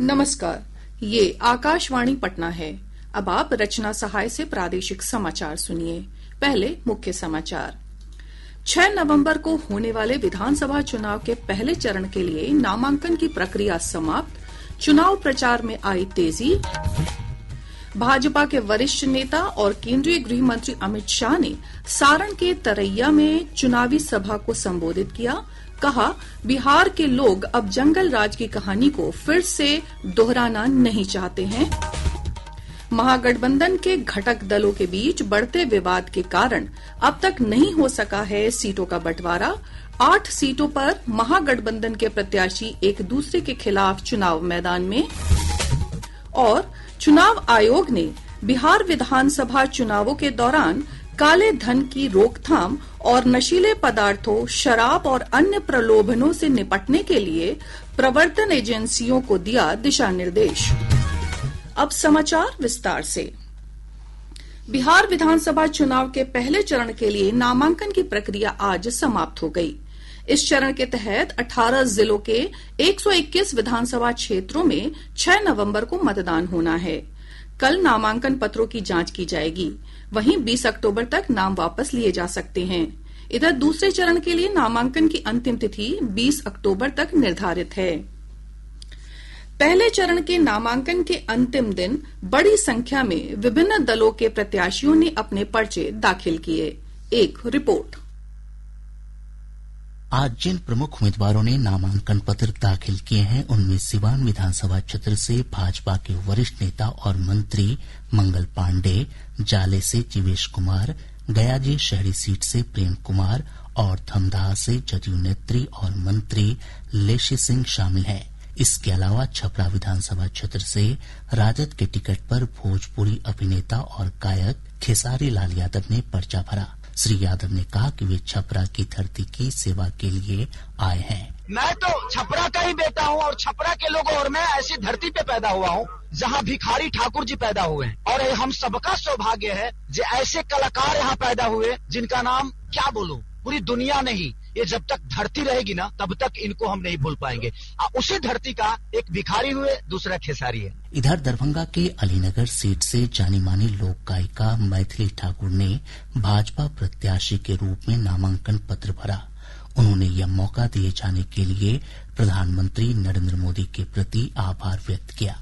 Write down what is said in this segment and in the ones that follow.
नमस्कार, ये आकाशवाणी पटना है। अब आप रचना सहाय से प्रादेशिक समाचार सुनिए। पहले मुख्य समाचार। 6 नवंबर को होने वाले विधानसभा चुनाव के पहले चरण के लिए नामांकन की प्रक्रिया समाप्त। चुनाव प्रचार में आई तेजी। भाजपा के वरिष्ठ नेता और केंद्रीय गृह मंत्री अमित शाह ने सारण के तरैया में चुनावी सभा को संबोधित किया। कहा, बिहार के लोग अब जंगल राज की कहानी को फिर से दोहराना नहीं चाहते हैं। महागठबंधन के घटक दलों के बीच बढ़ते विवाद के कारण अब तक नहीं हो सका है सीटों का बंटवारा। 8 सीटों पर महागठबंधन के प्रत्याशी एक दूसरे के खिलाफ चुनाव मैदान में। और चुनाव आयोग ने बिहार विधानसभा चुनावों के दौरान काले धन की रोकथाम और नशीले पदार्थों, शराब और अन्य प्रलोभनों से निपटने के लिए प्रवर्तन एजेंसियों को दिया दिशा निर्देश। अब समाचार विस्तार से। बिहार विधानसभा चुनाव के पहले चरण के लिए नामांकन की प्रक्रिया आज समाप्त हो गई। इस चरण के तहत 18 जिलों के 121 विधानसभा क्षेत्रों में 6 नवंबर को मतदान होना है। कल नामांकन पत्रों की जांच की जाएगी। वहीं 20 अक्टूबर तक नाम वापस लिए जा सकते हैं। इधर दूसरे चरण के लिए नामांकन की अंतिम तिथि 20 अक्टूबर तक निर्धारित है। पहले चरण के नामांकन के अंतिम दिन बड़ी संख्या में विभिन्न दलों के प्रत्याशियों ने अपने पर्चे दाखिल किए। एक रिपोर्ट। आज जिन प्रमुख उम्मीदवारों ने नामांकन पत्र दाखिल किए हैं उनमें सिवान विधानसभा क्षेत्र से भाजपा के वरिष्ठ नेता और मंत्री मंगल पांडे, जाले से जीवेश कुमार, गयाजी शहरी सीट से प्रेम कुमार और धमदाहा से जदयू नेत्री और मंत्री लेशी सिंह शामिल हैं। इसके अलावा छपरा विधानसभा क्षेत्र से राजद के टिकट पर भोजपुरी अभिनेता और गायक खेसारी लाल यादव ने पर्चा भरा। श्री यादव ने कहा कि वे छपरा की धरती की सेवा के लिए आए हैं। मैं तो छपरा का ही बेटा हूँ और छपरा के लोगों और मैं ऐसी धरती पे पैदा हुआ हूँ जहाँ भिखारी ठाकुर जी पैदा हुए हैं और हम सबका सौभाग्य है जो ऐसे कलाकार यहाँ पैदा हुए जिनका नाम क्या बोलूं, पूरी दुनिया नहीं, ये जब तक धरती रहेगी ना तब तक इनको हम नहीं भूल पाएंगे। उसी धरती का एक भिखारी हुए, दूसरा खेसारी है। इधर दरभंगा के अलीनगर सीट से जानी मानी लोक गायिका मैथिली ठाकुर ने भाजपा प्रत्याशी के रूप में नामांकन पत्र भरा। उन्होंने यह मौका दिए जाने के लिए प्रधानमंत्री नरेंद्र मोदी के प्रति आभार व्यक्त किया।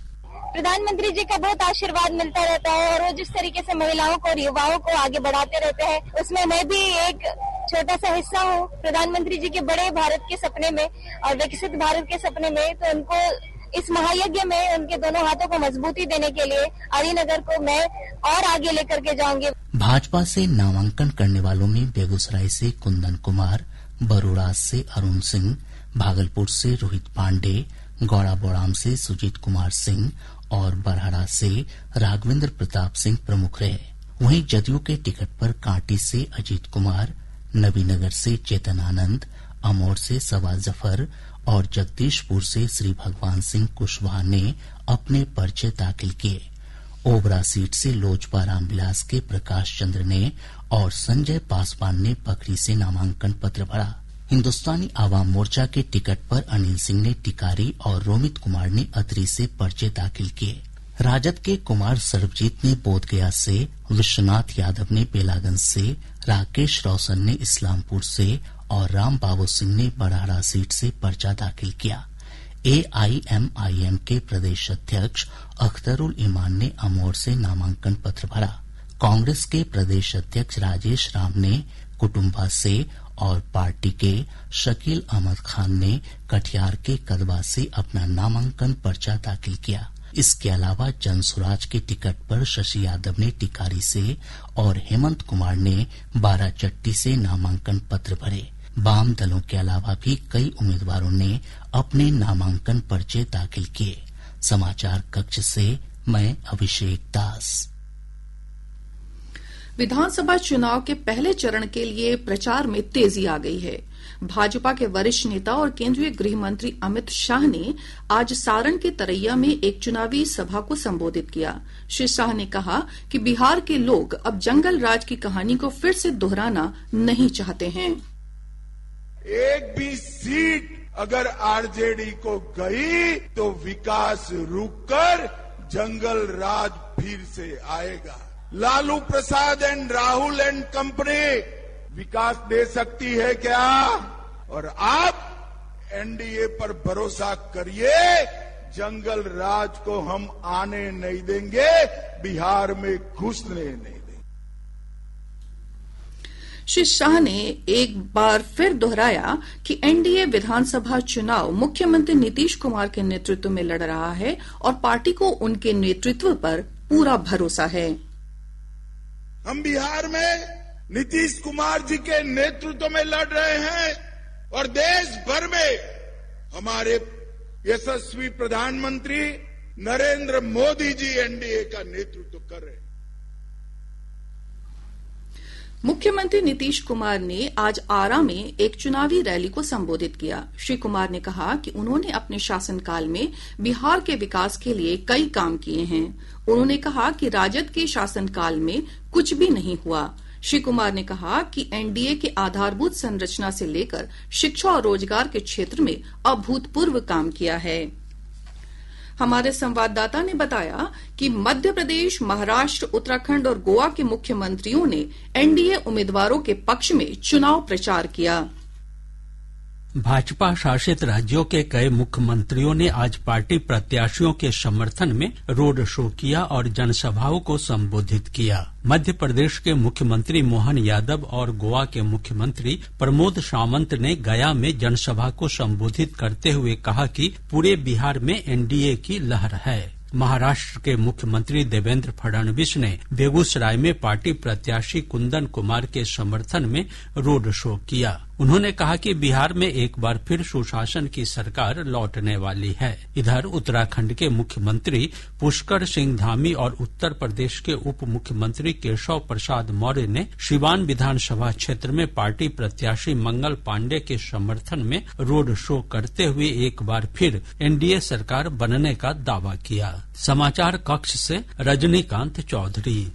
प्रधानमंत्री जी का बहुत आशीर्वाद मिलता रहता है और वो जिस तरीके से महिलाओं को और युवाओं को आगे बढ़ाते रहते हैं उसमें मैं भी एक छोटा सा हिस्सा हूँ। प्रधानमंत्री जी के बड़े भारत के सपने में और विकसित भारत के सपने में, तो उनको इस महायज्ञ में उनके दोनों हाथों को मजबूती देने के लिए अलीनगर को मैं और आगे लेकर के जाऊंगी। भाजपा से नामांकन करने वालों में बेगूसराय से कुंदन कुमार, बरूराज से अरुण सिंह, भागलपुर से रोहित पांडे, गौड़ाबौड़ाम से सुजीत कुमार सिंह और बरहड़ा से राघवेंद्र प्रताप सिंह प्रमुख रहे। वहीं जदयू के टिकट पर कांटी से अजीत कुमार, नबीनगर से चेतन आनंद, अमौर से सवाल जफर और जगदीशपुर से श्री भगवान सिंह कुशवाहा ने अपने पर्चे दाखिल किए। ओबरा सीट से लोजपा रामविलास के प्रकाश चंद्र ने और संजय पासवान ने पकड़ी से नामांकन पत्र भरा। हिन्दुस्तानी आवाम मोर्चा के टिकट पर अनिल सिंह ने टिकारी और रोमित कुमार ने अतरी से पर्चे दाखिल किए। राजद के कुमार सर्वजीत ने बोधगया से, विश्वनाथ यादव ने बेलागंज से, राकेश रोशन ने इस्लामपुर से और राम बाबू सिंह ने बड़ाड़ा सीट से पर्चा दाखिल किया। AIMIM के प्रदेश अध्यक्ष अख्तरुल ईमान ने अमौर से नामांकन पत्र भरा। कांग्रेस के प्रदेश अध्यक्ष राजेश राम ने कुटुम्बा से और पार्टी के शकील अहमद खान ने कटिहार के कदवा से अपना नामांकन पर्चा दाखिल किया। इसके अलावा जनसुराज के टिकट पर शशि यादव ने टिकारी से और हेमंत कुमार ने बाराचट्टी से नामांकन पत्र भरे। वाम दलों के अलावा भी कई उम्मीदवारों ने अपने नामांकन पर्चे दाखिल किए। समाचार कक्ष से मैं अभिषेक दास। विधानसभा चुनाव के पहले चरण के लिए प्रचार में तेजी आ गई है। भाजपा के वरिष्ठ नेता और केंद्रीय गृह मंत्री अमित शाह ने आज सारण के तरैया में एक चुनावी सभा को संबोधित किया। श्री शाह ने कहा कि बिहार के लोग अब जंगल राज की कहानी को फिर से दोहराना नहीं चाहते हैं। एक भी सीट अगर आरजेडी को गई तो विकास रुककर जंगल राज फिर से आएगा। Lalu Prasad and Rahul and company विकास दे सकती है क्या? और आप एनडीए पर भरोसा करिए, जंगल राज को हम आने नहीं देंगे, बिहार में घुसने नहीं देंगे। श्री शाह ने एक बार फिर दोहराया कि एनडीए विधानसभा चुनाव मुख्यमंत्री नीतीश कुमार के नेतृत्व में लड़ रहा है और पार्टी को उनके नेतृत्व पर पूरा भरोसा है। हम बिहार में नीतीश कुमार जी के नेतृत्व में लड़ रहे हैं और देश भर में हमारे यशस्वी प्रधानमंत्री नरेंद्र मोदी जी एनडीए का नेतृत्व कर रहे हैं। मुख्यमंत्री नीतीश कुमार ने आज आरा में एक चुनावी रैली को संबोधित किया। श्री कुमार ने कहा कि उन्होंने अपने शासनकाल में बिहार के विकास के लिए कई काम किए हैं। उन्होंने कहा कि राजद के शासनकाल में कुछ भी नहीं हुआ। श्री कुमार ने कहा कि एनडीए के आधारभूत संरचना से लेकर शिक्षा और रोजगार के क्षेत्र में अभूतपूर्व काम किया है। हमारे संवाददाता ने बताया कि मध्य प्रदेश, महाराष्ट्र, उत्तराखंड और गोवा के मुख्यमंत्रियों ने एनडीए उम्मीदवारों के पक्ष में चुनाव प्रचार किया। भाजपा शासित राज्यों के कई मुख्यमंत्रियों ने आज पार्टी प्रत्याशियों के समर्थन में रोड शो किया और जनसभाओं को संबोधित किया। मध्य प्रदेश के मुख्यमंत्री मोहन यादव और गोवा के मुख्यमंत्री प्रमोद सावंत ने गया में जनसभा को संबोधित करते हुए कहा कि पूरे बिहार में एनडीए की लहर है। महाराष्ट्र के मुख्यमंत्री देवेंद्र फडणवीस ने बेगूसराय में पार्टी प्रत्याशी कुंदन कुमार के समर्थन में रोड शो किया। उन्होंने कहा कि बिहार में एक बार फिर सुशासन की सरकार लौटने वाली है। इधर उत्तराखंड के मुख्यमंत्री पुष्कर सिंह धामी और उत्तर प्रदेश के उप मुख्यमंत्री केशव प्रसाद मौर्य ने सिवान विधानसभा क्षेत्र में पार्टी प्रत्याशी मंगल पांडे के समर्थन में रोड शो करते हुए एक बार फिर एनडीए सरकार बनने का दावा किया। समाचार कक्ष से रजनीकांत चौधरी।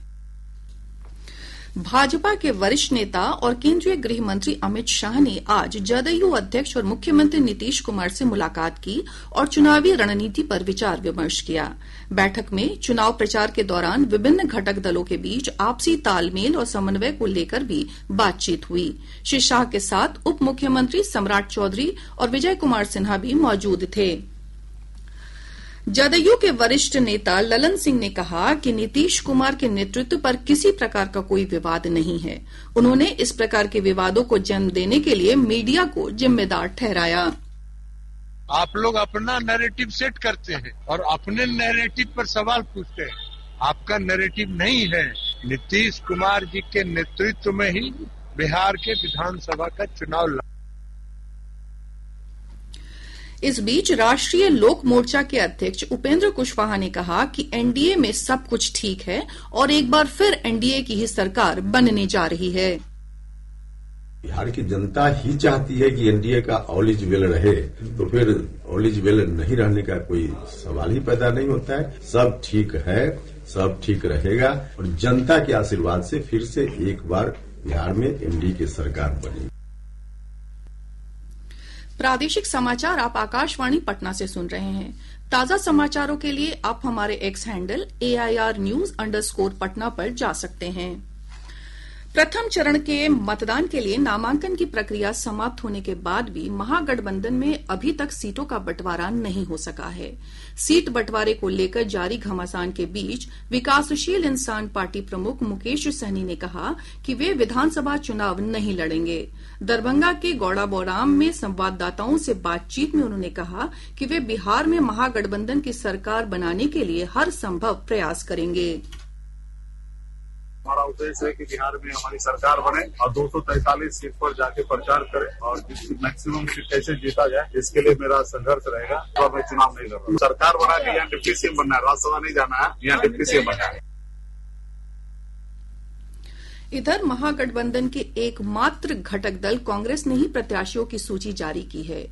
भाजपा के वरिष्ठ नेता और केंद्रीय गृह मंत्री अमित शाह ने आज जदयू अध्यक्ष और मुख्यमंत्री नीतीश कुमार से मुलाकात की और चुनावी रणनीति पर विचार विमर्श किया। बैठक में चुनाव प्रचार के दौरान विभिन्न घटक दलों के बीच आपसी तालमेल और समन्वय को लेकर भी बातचीत हुई। श्री शाह के साथ उप मुख्यमंत्री सम्राट चौधरी और विजय कुमार सिन्हा भी मौजूद थे। जदयू के वरिष्ठ नेता ललन सिंह ने कहा कि नीतीश कुमार के नेतृत्व पर किसी प्रकार का कोई विवाद नहीं है। उन्होंने इस प्रकार के विवादों को जन्म देने के लिए मीडिया को जिम्मेदार ठहराया। आप लोग अपना नैरेटिव सेट करते हैं और अपने नैरेटिव पर सवाल पूछते हैं। आपका नैरेटिव नहीं है। नीतीश कुमार जी के नेतृत्व में ही बिहार के विधानसभा का चुनाव। इस बीच राष्ट्रीय लोक मोर्चा के अध्यक्ष उपेंद्र कुशवाहा ने कहा कि एनडीए में सब कुछ ठीक है और एक बार फिर एनडीए की ही सरकार बनने जा रही है। बिहार की जनता ही चाहती है कि एनडीए का ऑल इज वेल रहे, तो फिर ऑल इज वेल नहीं रहने का कोई सवाल ही पैदा नहीं होता है। सब ठीक है, सब ठीक रहेगा और जनता के आशीर्वाद से फिर से एक बार बिहार में एनडीए की सरकार बनी। प्रादेशिक समाचार आप आकाशवाणी पटना से सुन रहे हैं। ताजा समाचारों के लिए आप हमारे एक्स हैंडल AIR_News_ पटना पर जा सकते हैं। प्रथम चरण के मतदान के लिए नामांकन की प्रक्रिया समाप्त होने के बाद भी महागठबंधन में अभी तक सीटों का बंटवारा नहीं हो सका है। सीट बंटवारे को लेकर जारी घमासान के बीच विकासशील इंसान पार्टी प्रमुख मुकेश सहनी ने कहा कि वे विधानसभा चुनाव नहीं लड़ेंगे। दरभंगा के गौड़ाबौराम में संवाददाताओं से बातचीत में उन्होंने कहा कि वे बिहार में महागठबंधन की सरकार बनाने के लिए हर संभव प्रयास करेंगे। हमारा उद्देश्य है कि बिहार में हमारी सरकार बने और 243 सीट पर जाके प्रचार करें और मैक्सिमम सीट कैसे जीता जाए, इसके लिए मेरा संघर्ष रहेगा। तो मैं चुनाव नहीं लड़ रहा हूँ। सरकार बना के यहाँ डिप्टी सीएम बनना है, राज्यसभा नहीं जाना है, यहाँ डिप्टी सीएम बनना है। इधर महागठबंधन के एकमात्र घटक दल कांग्रेस ने ही प्रत्याशियों की सूची जारी की है।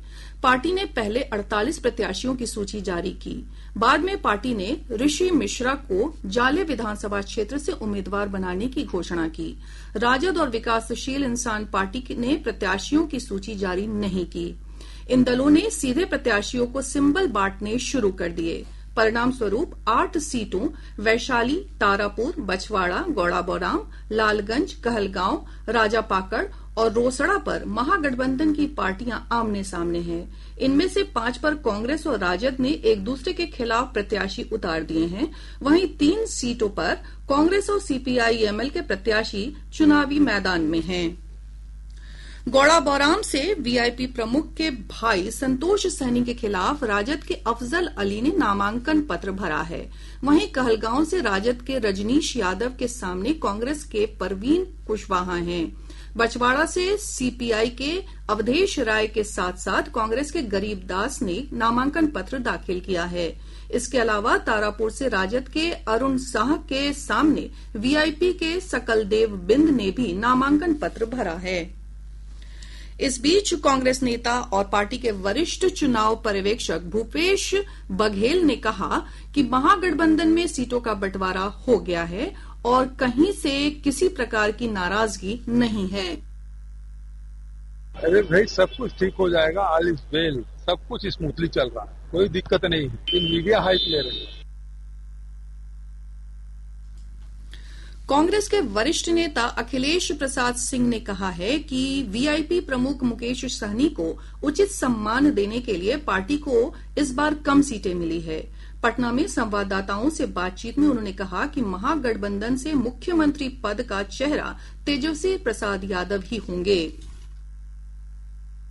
पार्टी ने पहले 48 प्रत्याशियों की सूची जारी की। बाद में पार्टी ने ऋषि मिश्रा को जाले विधानसभा क्षेत्र से उम्मीदवार बनाने की घोषणा की। राजद और विकासशील इंसान पार्टी ने प्रत्याशियों की सूची जारी नहीं की। इन दलों ने सीधे प्रत्याशियों को सिंबल बांटने शुरू कर दिए। परिणाम स्वरूप 8 सीटों वैशाली, तारापुर, बछवाड़ा, गौड़ाबौराम, लालगंज, कहलगांव, राजापाकड़ और रोसड़ा पर महागठबंधन की पार्टियां आमने सामने हैं। इनमें से 5 पर कांग्रेस और राजद ने एक दूसरे के खिलाफ प्रत्याशी उतार दिए हैं। वहीं 3 सीटों पर कांग्रेस और सीपीआई-एमएल के प्रत्याशी चुनावी मैदान में हैं। गौड़ाबौराम से वीआईपी प्रमुख के भाई संतोष सहनी के खिलाफ राजद के अफजल अली ने नामांकन पत्र भरा है। वहीं कहलगांव से राजद के रजनीश यादव के सामने कांग्रेस के परवीन कुशवाहा हैं। बछवाड़ा से सीपीआई के अवधेश राय के साथ साथ कांग्रेस के गरीब दास ने नामांकन पत्र दाखिल किया है। इसके अलावा तारापुर से राजद के अरुण साह के सामने वीआईपी के सकलदेव बिंद ने भी नामांकन पत्र भरा है। इस बीच कांग्रेस नेता और पार्टी के वरिष्ठ चुनाव पर्यवेक्षक भूपेश बघेल ने कहा कि महागठबंधन में सीटों का बंटवारा हो गया है और कहीं से किसी प्रकार की नाराजगी नहीं है। अरे भाई, सब कुछ ठीक हो जाएगा, ऑल इज वेल, सब कुछ स्मूथली चल रहा है, कोई दिक्कत नहीं है। ये मीडिया हाइप ले रही है। कांग्रेस के वरिष्ठ नेता अखिलेश प्रसाद सिंह ने कहा है कि वीआईपी प्रमुख मुकेश सहनी को उचित सम्मान देने के लिए पार्टी को इस बार कम सीटें मिली है। पटना में संवाददाताओं से बातचीत में उन्होंने कहा कि महागठबंधन से मुख्यमंत्री पद का चेहरा तेजस्वी प्रसाद यादव ही होंगे।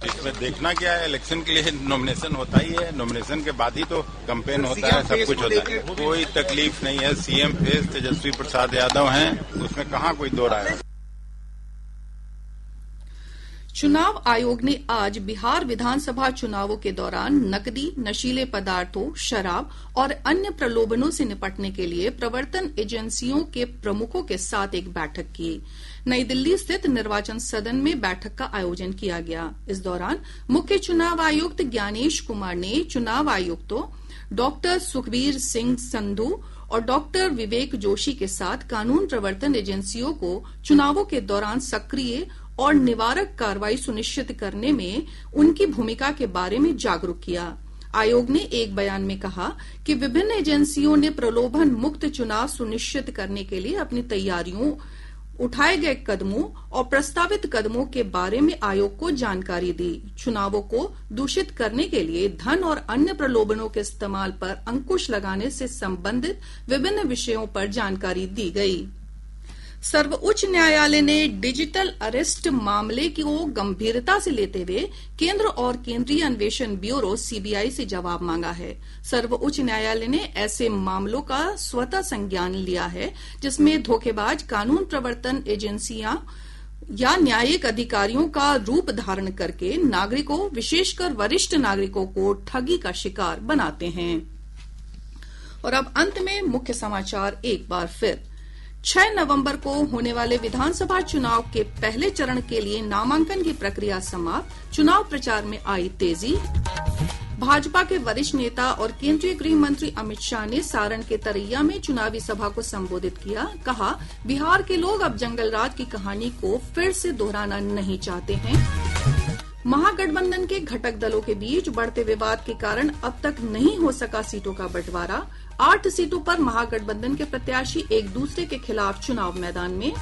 इसमें देखना क्या है, इलेक्शन के लिए नॉमिनेशन होता ही है, नॉमिनेशन के बाद ही तो कैंपेन होता है, सब कुछ होता है। कोई तकलीफ नहीं है। सीएम फेस तेजस्वी प्रसाद यादव हैं, उसमें कहाँ कोई दो राय है। चुनाव आयोग ने आज बिहार विधानसभा चुनावों के दौरान नकदी, नशीले पदार्थों, शराब और अन्य प्रलोभनों से निपटने के लिए प्रवर्तन एजेंसियों के प्रमुखों के साथ एक बैठक की। नई दिल्ली स्थित निर्वाचन सदन में बैठक का आयोजन किया गया। इस दौरान मुख्य चुनाव आयुक्त ज्ञानेश कुमार ने चुनाव आयुक्तों डॉक्टर सुखबीर सिंह संधू और डॉक्टर विवेक जोशी के साथ कानून प्रवर्तन एजेंसियों को चुनावों के दौरान सक्रिय और निवारक कार्रवाई सुनिश्चित करने में उनकी भूमिका के बारे में जागरूक किया। आयोग ने एक बयान में कहा कि विभिन्न एजेंसियों ने प्रलोभन मुक्त चुनाव सुनिश्चित करने के लिए अपनी तैयारियों, उठाए गए कदमों और प्रस्तावित कदमों के बारे में आयोग को जानकारी दी। चुनावों को दूषित करने के लिए धन और अन्य प्रलोभनों के इस्तेमाल पर अंकुश लगाने से संबंधित विभिन्न विषयों पर जानकारी दी गई। सर्वोच्च न्यायालय ने डिजिटल अरेस्ट मामले को गंभीरता से लेते हुए केंद्र और केंद्रीय अन्वेषण ब्यूरो सीबीआई से जवाब मांगा है। सर्वोच्च न्यायालय ने ऐसे मामलों का स्वतः संज्ञान लिया है जिसमें धोखेबाज कानून प्रवर्तन एजेंसियां या न्यायिक अधिकारियों का रूप धारण करके नागरिकों, विशेषकर वरिष्ठ नागरिकों को ठगी का शिकार बनाते हैं। और अब अंत में मुख्य समाचार एक बार फिर। 6 नवंबर को होने वाले विधानसभा चुनाव के पहले चरण के लिए नामांकन की प्रक्रिया समाप्त। चुनाव प्रचार में आई तेजी। भाजपा के वरिष्ठ नेता और केंद्रीय गृह मंत्री अमित शाह ने सारण के तरैया में चुनावी सभा को संबोधित किया। कहा, बिहार के लोग अब जंगलराज की कहानी को फिर से दोहराना नहीं चाहते हैं। महागठबंधन के घटक दलों के बीच बढ़ते विवाद के कारण अब तक नहीं हो सका सीटों का बंटवारा। 8 सीटों पर महागठबंधन के प्रत्याशी एक दूसरे के खिलाफ चुनाव मैदान में।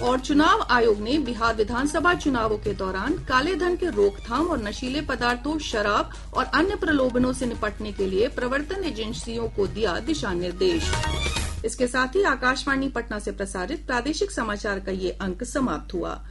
और चुनाव आयोग ने बिहार विधानसभा चुनावों के दौरान काले धन के रोकथाम और नशीले पदार्थों, शराब और अन्य प्रलोभनों से निपटने के लिए प्रवर्तन एजेंसियों को दिया दिशा निर्देश। इसके साथ ही आकाशवाणी पटना से प्रसारित प्रादेशिक समाचार का ये अंक समाप्त हुआ।